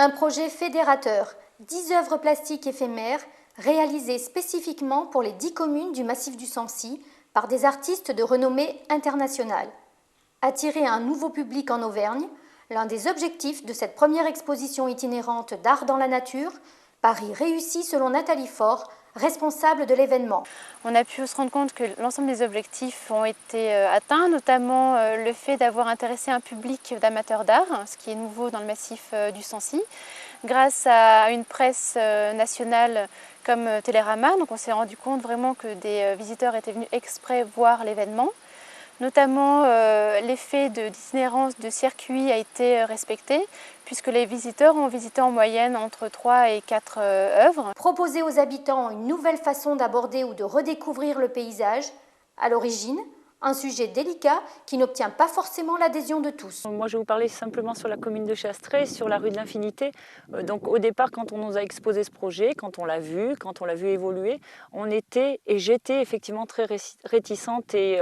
Un projet fédérateur, 10 œuvres plastiques éphémères réalisées spécifiquement pour les 10 communes du massif du Sancy par des artistes de renommée internationale. Attirer un nouveau public en Auvergne, l'un des objectifs de cette première exposition itinérante d'art dans la nature, Paris réussi selon Nathalie Faure, responsable de l'événement. On a pu se rendre compte que l'ensemble des objectifs ont été atteints, notamment le fait d'avoir intéressé un public d'amateurs d'art, ce qui est nouveau dans le massif du Sancy, grâce à une presse nationale comme Télérama. Donc on s'est rendu compte vraiment que des visiteurs étaient venus exprès voir l'événement. Notamment, l'effet d'itinérance de circuit a été respecté, puisque les visiteurs ont visité en moyenne entre 3 et 4 œuvres. Proposer aux habitants une nouvelle façon d'aborder ou de redécouvrir le paysage, à l'origine, un sujet délicat qui n'obtient pas forcément l'adhésion de tous. Moi, je vais vous parler simplement sur la commune de Chastret, sur la rue de l'Infinité. Donc, au départ, quand on nous a exposé ce projet, quand on l'a vu évoluer, on était, et j'étais effectivement très réticente et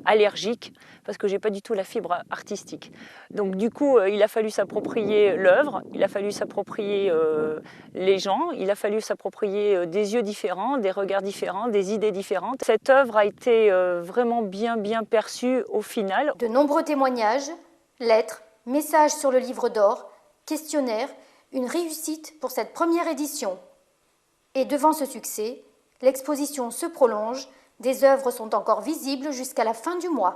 allergique, parce que j'ai pas du tout la fibre artistique. Donc, du coup, il a fallu s'approprier l'œuvre, il a fallu s'approprier les gens, il a fallu s'approprier des yeux différents, des regards différents, des idées différentes. Cette œuvre a été vraiment bien perçue au final. De nombreux témoignages, lettres, messages sur le livre d'or, questionnaires, une réussite pour cette première édition. Et devant ce succès, l'exposition se prolonge, des œuvres sont encore visibles jusqu'à la fin du mois.